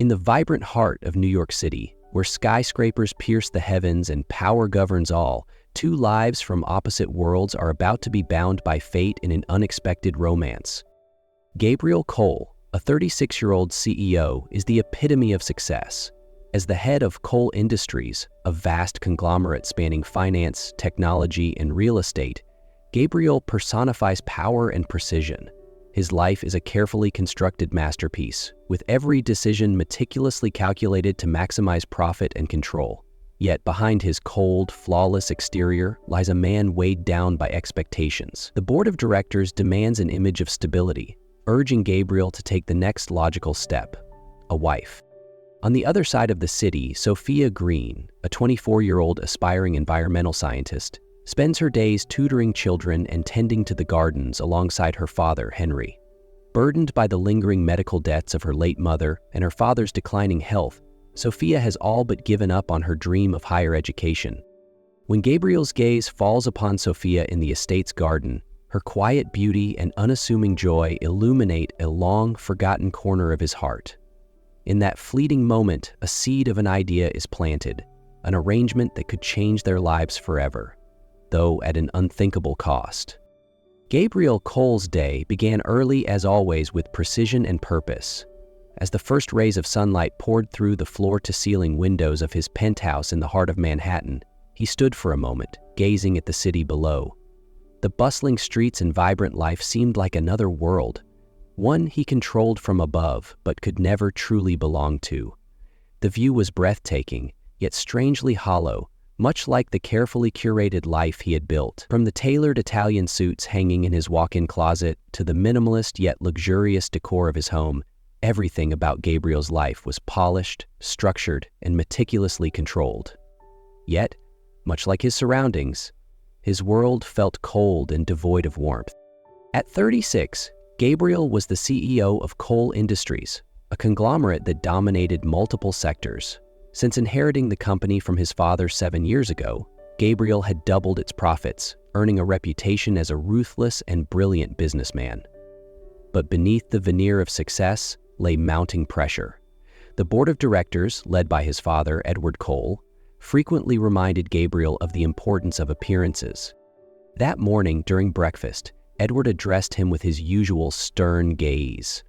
the vibrant heart of New York City, where skyscrapers pierce the heavens and power governs all, two lives from opposite worlds are about to be bound by fate in an unexpected romance. Gabriel Cole, a 36-year-old CEO, is the epitome of success. As the head of Cole Industries, a vast conglomerate spanning finance, technology, and real estate, Gabriel personifies power and precision. His life is a carefully constructed masterpiece, with every decision meticulously calculated to maximize profit and control. Yet behind his cold, flawless exterior lies a man weighed down by expectations. The board of directors demands an image of stability, urging Gabriel to take the next logical step: a wife. On the other side of the city, Sophia Green, a 24-year-old aspiring environmental scientist, spends her days tutoring children and tending to the gardens alongside her father, Henry. Burdened by the lingering medical debts of her late mother and her father's declining health, Sophia has all but given up on her dream of higher education. When Gabriel's gaze falls upon Sophia in the estate's garden, her quiet beauty and unassuming joy illuminate a long-forgotten corner of his heart. In that fleeting moment, a seed of an idea is planted, an arrangement that could change their lives forever, though at an unthinkable cost. Gabriel Cole's day began early as always with precision and purpose. As the first rays of sunlight poured through the floor-to-ceiling windows of his penthouse in the heart of Manhattan, he stood for a moment, gazing at the city below. The bustling streets and vibrant life seemed like another world, one he controlled from above but could never truly belong to. The view was breathtaking, yet strangely hollow, much like the carefully curated life he had built. From the tailored Italian suits hanging in his walk-in closet to the minimalist yet luxurious decor of his home, everything about Gabriel's life was polished, structured, and meticulously controlled. Yet, much like his surroundings, his world felt cold and devoid of warmth. At 36, Gabriel was the CEO of Cole Industries, a conglomerate that dominated multiple sectors. Since inheriting the company from his father 7 years ago, Gabriel had doubled its profits, earning a reputation as a ruthless and brilliant businessman. But beneath the veneer of success lay mounting pressure. The board of directors, led by his father, Edward Cole, frequently reminded Gabriel of the importance of appearances. That morning during breakfast, Edward addressed him with his usual stern gaze.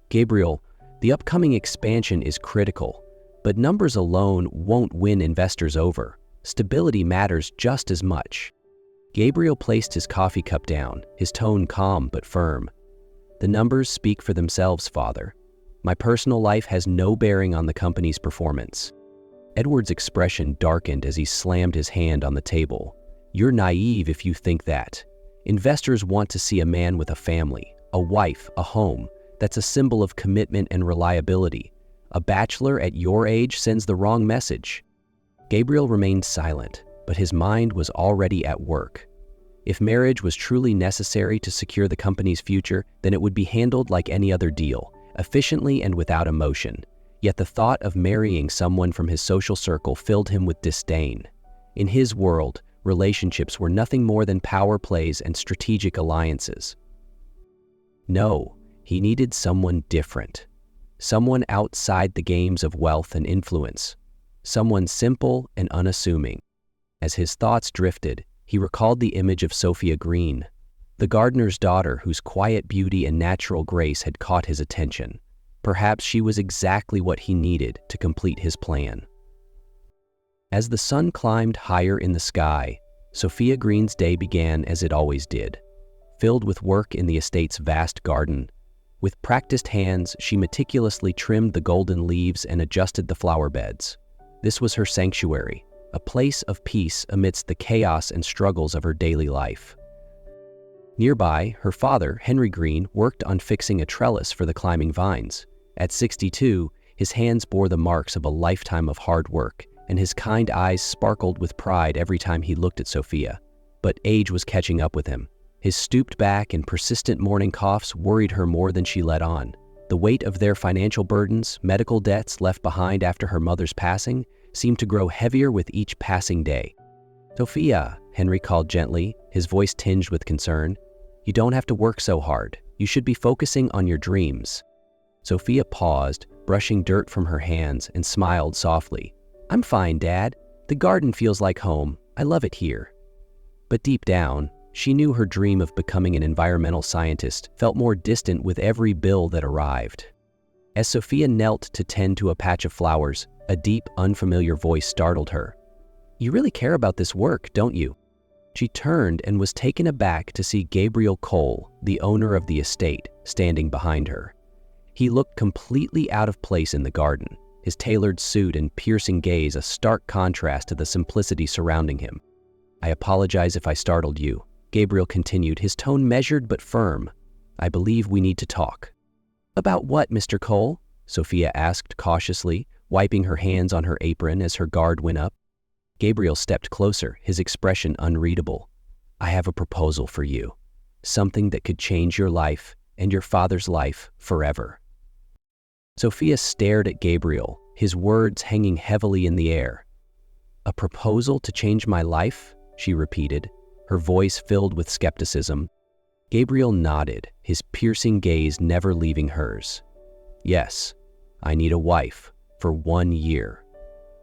"Gabriel, the upcoming expansion is critical, but numbers alone won't win investors over. Stability matters just as much." Gabriel placed his coffee cup down, his tone calm but firm. "The numbers speak for themselves, Father. My personal life has no bearing on the company's performance." Edward's expression darkened as he slammed his hand on the table. "You're naive if you think that. Investors want to see a man with a family, a wife, a home. That's a symbol of commitment and reliability. A bachelor at your age sends the wrong message." Gabriel remained silent, but his mind was already at work. If marriage was truly necessary to secure the company's future, then it would be handled like any other deal, efficiently and without emotion. Yet the thought of marrying someone from his social circle filled him with disdain. In his world, relationships were nothing more than power plays and strategic alliances. No, he needed someone different. Someone outside the games of wealth and influence. Someone simple and unassuming. As his thoughts drifted, he recalled the image of Sophia Green, the gardener's daughter whose quiet beauty and natural grace had caught his attention. Perhaps she was exactly what he needed to complete his plan. As the sun climbed higher in the sky, Sophia Green's day began as it always did, filled with work in the estate's vast garden. With practiced hands, she meticulously trimmed the golden leaves and adjusted the flower beds. This was her sanctuary, a place of peace amidst the chaos and struggles of her daily life. Nearby, her father, Henry Green, worked on fixing a trellis for the climbing vines. At 62, his hands bore the marks of a lifetime of hard work, and his kind eyes sparkled with pride every time he looked at Sophia. But age was catching up with him. His stooped back and persistent morning coughs worried her more than she let on. The weight of their financial burdens, medical debts left behind after her mother's passing, seemed to grow heavier with each passing day. "Sophia," Henry called gently, his voice tinged with concern. "You don't have to work so hard. You should be focusing on your dreams." Sophia paused, brushing dirt from her hands, and smiled softly. "I'm fine, Dad. The garden feels like home. I love it here." But deep down, she knew her dream of becoming an environmental scientist felt more distant with every bill that arrived. As Sophia knelt to tend to a patch of flowers, a deep, unfamiliar voice startled her. "You really care about this work, don't you?" She turned and was taken aback to see Gabriel Cole, the owner of the estate, standing behind her. He looked completely out of place in the garden, his tailored suit and piercing gaze a stark contrast to the simplicity surrounding him. "I apologize if I startled you," Gabriel continued, his tone measured but firm. "I believe we need to talk." "About what, Mr. Cole?" Sophia asked cautiously, wiping her hands on her apron as her guard went up. Gabriel stepped closer, his expression unreadable. "I have a proposal for you. Something that could change your life and your father's life forever." Sophia stared at Gabriel, his words hanging heavily in the air. "A proposal to change my life?" she repeated, her voice filled with skepticism. Gabriel nodded, his piercing gaze never leaving hers. "Yes, I need a wife for 1 year.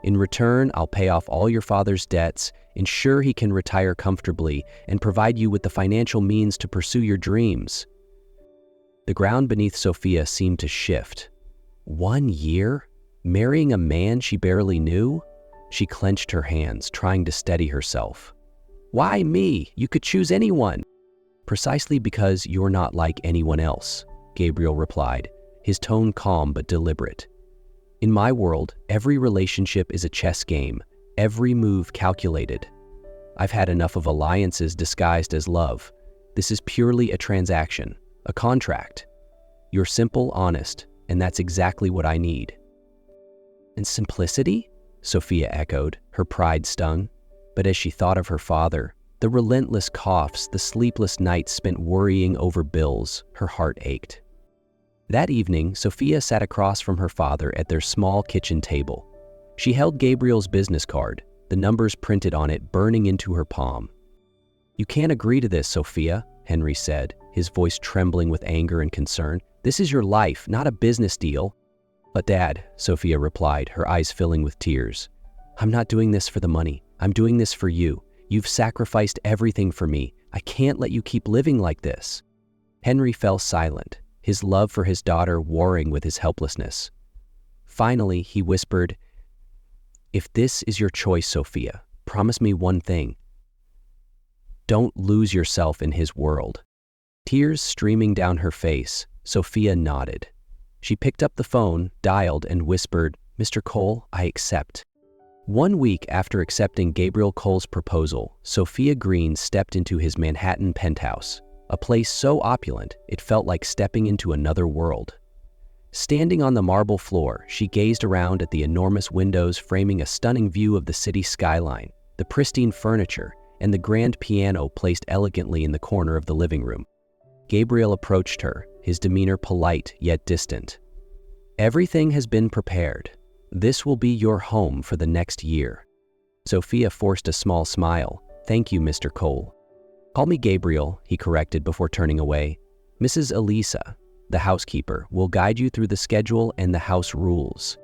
In return, I'll pay off all your father's debts, ensure he can retire comfortably, and provide you with the financial means to pursue your dreams." The ground beneath Sophia seemed to shift. 1 year? Marrying a man she barely knew? She clenched her hands, trying to steady herself. "Why me? You could choose anyone." "Precisely because you're not like anyone else," Gabriel replied, his tone calm but deliberate. "In my world, every relationship is a chess game, every move calculated. I've had enough of alliances disguised as love. This is purely a transaction, a contract. You're simple, honest, and that's exactly what I need." "And simplicity?" Sophia echoed, her pride stung. But as she thought of her father, the relentless coughs, the sleepless nights spent worrying over bills, her heart ached. That evening, Sophia sat across from her father at their small kitchen table. She held Gabriel's business card, the numbers printed on it burning into her palm. "You can't agree to this, Sophia," Henry said, his voice trembling with anger and concern. "This is your life, not a business deal." "But Dad," Sophia replied, her eyes filling with tears, "I'm not doing this for the money. I'm doing this for you. You've sacrificed everything for me. I can't let you keep living like this." Henry fell silent, his love for his daughter warring with his helplessness. Finally, he whispered, "If this is your choice, Sophia, promise me one thing. Don't lose yourself in his world." Tears streaming down her face, Sophia nodded. She picked up the phone, dialed, and whispered, "Mr. Cole, I accept." 1 week after accepting Gabriel Cole's proposal, Sophia Green stepped into his Manhattan penthouse, a place so opulent it felt like stepping into another world. Standing on the marble floor, she gazed around at the enormous windows framing a stunning view of the city skyline, the pristine furniture, and the grand piano placed elegantly in the corner of the living room. Gabriel approached her, his demeanor polite yet distant. "Everything has been prepared. This will be your home for the next year." Sophia forced a small smile. "Thank you, Mr. Cole." "Call me Gabriel," he corrected before turning away. "Mrs. Elisa, the housekeeper, will guide you through the schedule and the house rules."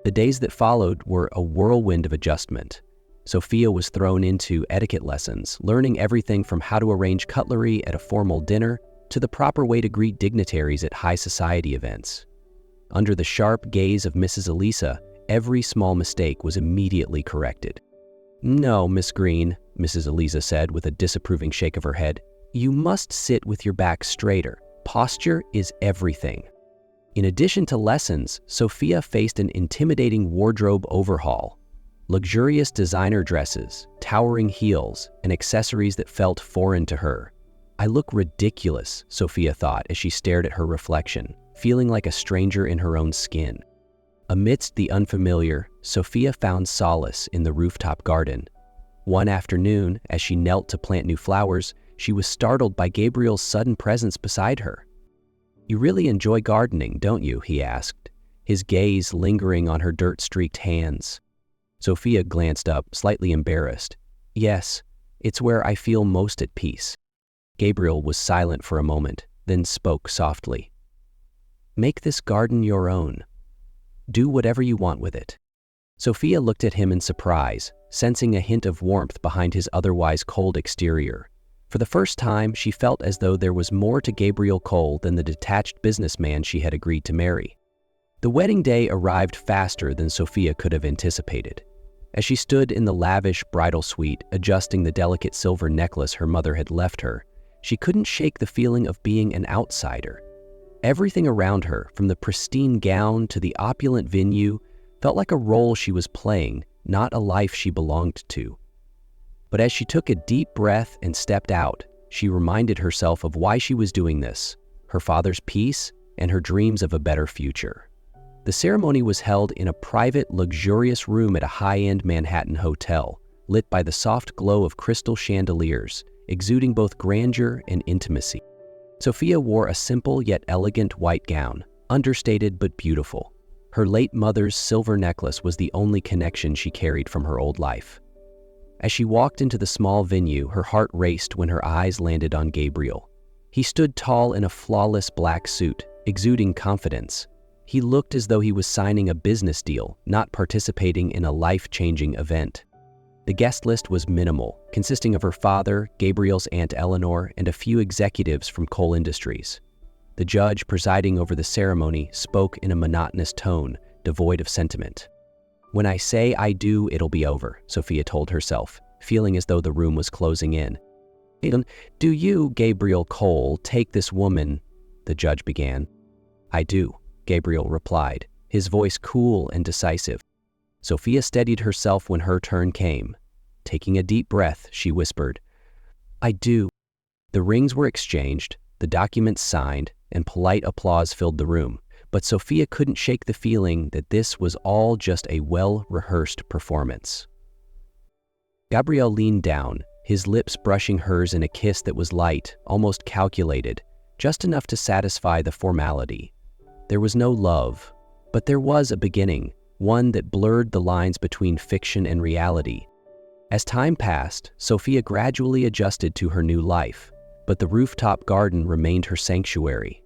The days that followed were a whirlwind of adjustment. Sophia was thrown into etiquette lessons, learning everything from how to arrange cutlery at a formal dinner to the proper way to greet dignitaries at high society events. Under the sharp gaze of Mrs. Elisa, every small mistake was immediately corrected. "No, Miss Green," Mrs. Elisa said with a disapproving shake of her head. "You must sit with your back straighter. Posture is everything." In addition to lessons, Sophia faced an intimidating wardrobe overhaul. Luxurious designer dresses, towering heels, and accessories that felt foreign to her. "I look ridiculous," Sophia thought as she stared at her reflection, feeling like a stranger in her own skin. Amidst the unfamiliar, Sophia found solace in the rooftop garden. One afternoon, as she knelt to plant new flowers, she was startled by Gabriel's sudden presence beside her. "You really enjoy gardening, don't you?" he asked, his gaze lingering on her dirt-streaked hands. Sophia glanced up, slightly embarrassed. "Yes, it's where I feel most at peace." Gabriel was silent for a moment, then spoke softly. "Make this garden your own. Do whatever you want with it." Sophia looked at him in surprise, sensing a hint of warmth behind his otherwise cold exterior. For the first time, she felt as though there was more to Gabriel Cole than the detached businessman she had agreed to marry. The wedding day arrived faster than Sophia could have anticipated. As she stood in the lavish bridal suite, adjusting the delicate silver necklace her mother had left her, she couldn't shake the feeling of being an outsider. Everything around her, from the pristine gown to the opulent venue, felt like a role she was playing, not a life she belonged to. But as she took a deep breath and stepped out, she reminded herself of why she was doing this: her father's peace and her dreams of a better future. The ceremony was held in a private, luxurious room at a high-end Manhattan hotel, lit by the soft glow of crystal chandeliers, exuding both grandeur and intimacy. Sophia wore a simple yet elegant white gown, understated but beautiful. Her late mother's silver necklace was the only connection she carried from her old life. As she walked into the small venue, her heart raced when her eyes landed on Gabriel. He stood tall in a flawless black suit, exuding confidence. He looked as though he was signing a business deal, not participating in a life-changing event. The guest list was minimal, consisting of her father, Gabriel's Aunt Eleanor, and a few executives from Cole Industries. The judge presiding over the ceremony spoke in a monotonous tone, devoid of sentiment. "When I say I do, it'll be over," Sophia told herself, feeling as though the room was closing in. "Do you, Gabriel Cole, take this woman?" the judge began. "I do," Gabriel replied, his voice cool and decisive. Sophia steadied herself when her turn came. Taking a deep breath, she whispered, "I do." The rings were exchanged, the documents signed, and polite applause filled the room, but Sophia couldn't shake the feeling that this was all just a well-rehearsed performance. Gabriel leaned down, his lips brushing hers in a kiss that was light, almost calculated, just enough to satisfy the formality. There was no love, but there was a beginning, one that blurred the lines between fiction and reality. As time passed, Sophia gradually adjusted to her new life, but the rooftop garden remained her sanctuary.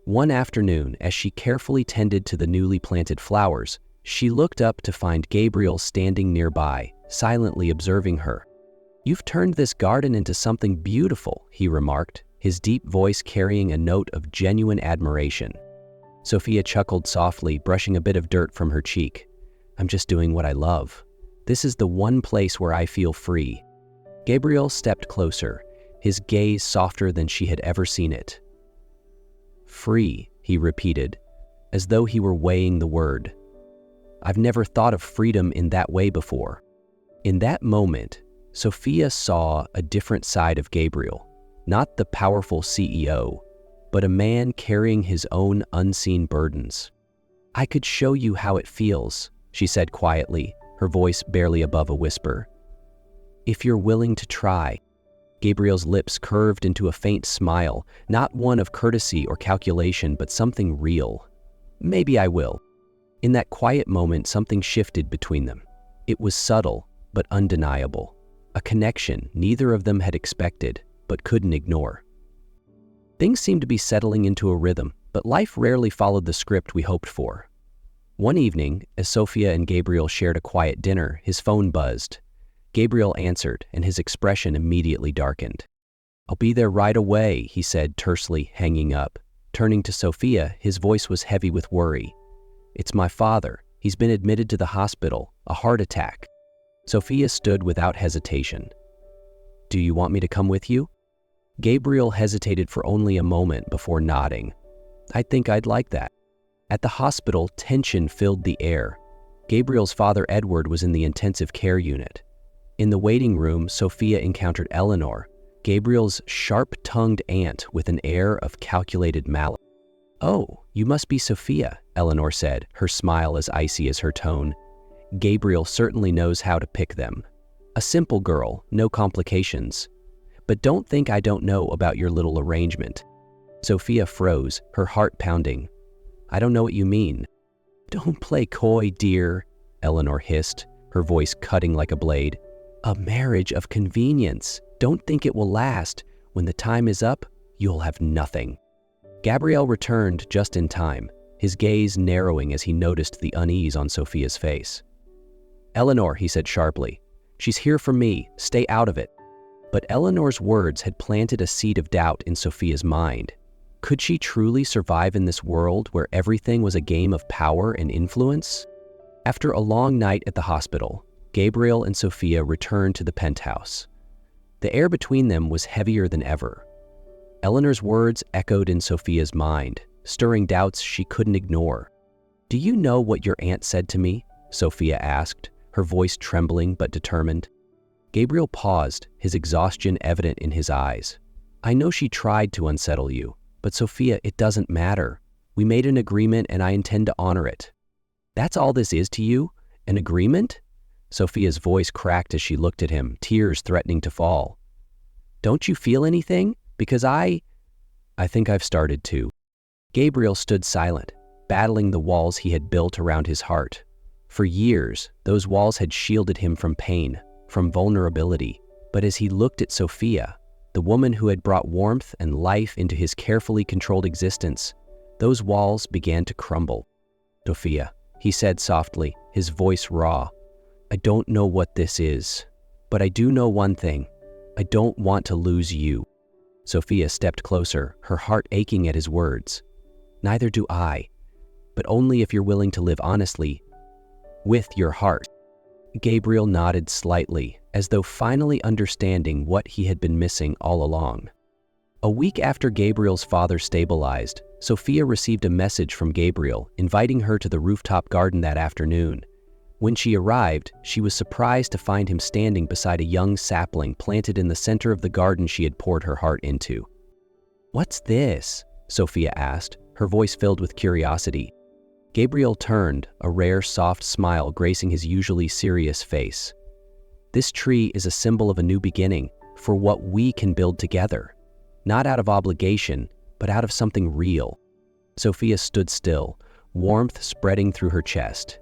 One afternoon, as she carefully tended to the newly planted flowers, she looked up to find Gabriel standing nearby, silently observing her. "You've turned this garden into something beautiful," he remarked, his deep voice carrying a note of genuine admiration. Sophia chuckled softly, brushing a bit of dirt from her cheek. "I'm just doing what I love. This is the one place where I feel free." Gabriel stepped closer, his gaze softer than she had ever seen it. "Free," he repeated, as though he were weighing the word. "I've never thought of freedom in that way before." In that moment, Sophia saw a different side of Gabriel, not the powerful CEO, but a man carrying his own unseen burdens. "I could show you how it feels," she said quietly, her voice barely above a whisper. "If you're willing to try." Gabriel's lips curved into a faint smile, not one of courtesy or calculation, but something real. "Maybe I will." In that quiet moment, something shifted between them. It was subtle, but undeniable. A connection neither of them had expected, but couldn't ignore. Things seemed to be settling into a rhythm, but life rarely followed the script we hoped for. One evening, as Sophia and Gabriel shared a quiet dinner, his phone buzzed. Gabriel answered, and his expression immediately darkened. "I'll be there right away," he said tersely, hanging up. Turning to Sophia, his voice was heavy with worry. "It's my father. He's been admitted to the hospital, a heart attack." Sophia stood without hesitation. "Do you want me to come with you?" Gabriel hesitated for only a moment before nodding. "I think I'd like that." At the hospital, tension filled the air. Gabriel's father, Edward, was in the intensive care unit. In the waiting room, Sophia encountered Eleanor, Gabriel's sharp-tongued aunt, with an air of calculated malice. "Oh, you must be Sophia," Eleanor said, her smile as icy as her tone. "Gabriel certainly knows how to pick them. A simple girl, no complications. But don't think I don't know about your little arrangement." Sophia froze, her heart pounding. "I don't know what you mean." "Don't play coy, dear," Eleanor hissed, her voice cutting like a blade. "A marriage of convenience. Don't think it will last. When the time is up, you'll have nothing." Gabrielle returned just in time. his gaze narrowing as he noticed the unease on Sophia's face. "Eleanor," he said sharply, "she's here for me. Stay out of it." But Eleanor's words had planted a seed of doubt in Sophia's mind. Could she truly survive in this world where everything was a game of power and influence? After a long night at the hospital, Gabriel and Sophia returned to the penthouse. The air between them was heavier than ever. Eleanor's words echoed in Sophia's mind, stirring doubts she couldn't ignore. "Do you know what your aunt said to me?" Sophia asked, her voice trembling but determined. Gabriel paused, his exhaustion evident in his eyes. "I know she tried to unsettle you, but Sophia, it doesn't matter. We made an agreement and I intend to honor it." "That's all this is to you? An agreement?" Sophia's voice cracked as she looked at him, tears threatening to fall. "Don't you feel anything? Because I think I've started to." Gabriel stood silent, battling the walls he had built around his heart. For years, those walls had shielded him from pain, from vulnerability. But as he looked at Sophia, the woman who had brought warmth and life into his carefully controlled existence, those walls began to crumble. "Sophia," he said softly, his voice raw, "I don't know what this is, but I do know one thing. I don't want to lose you." Sophia stepped closer, her heart aching at his words. "Neither do I, but only if you're willing to live honestly with your heart." Gabriel nodded slightly, as though finally understanding what he had been missing all along. A week after Gabriel's father stabilized, Sophia received a message from Gabriel inviting her to the rooftop garden that afternoon. When she arrived, she was surprised to find him standing beside a young sapling planted in the center of the garden she had poured her heart into. "What's this?" Sophia asked, her voice filled with curiosity. Gabriel turned, a rare soft smile gracing his usually serious face. "This tree is a symbol of a new beginning, for what we can build together. Not out of obligation, but out of something real." Sophia stood still, warmth spreading through her chest.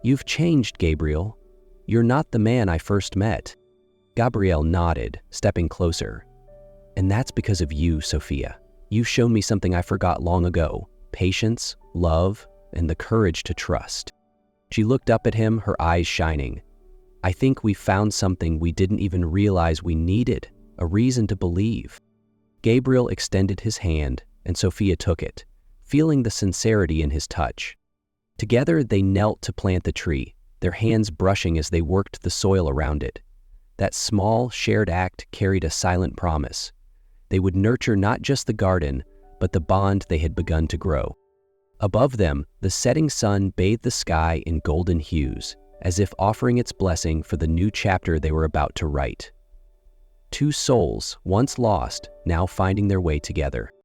"You've changed, Gabriel. You're not the man I first met." Gabriel nodded, stepping closer. "And that's because of you, Sophia. You've shown me something I forgot long ago: patience, love, and the courage to trust." She looked up at him, her eyes shining. "I think we found something we didn't even realize we needed, a reason to believe." Gabriel extended his hand, and Sophia took it, feeling the sincerity in his touch. Together they knelt to plant the tree, their hands brushing as they worked the soil around it. That small, shared act carried a silent promise. They would nurture not just the garden, but the bond they had begun to grow. Above them, the setting sun bathed the sky in golden hues, as if offering its blessing for the new chapter they were about to write. Two souls, once lost, now finding their way together.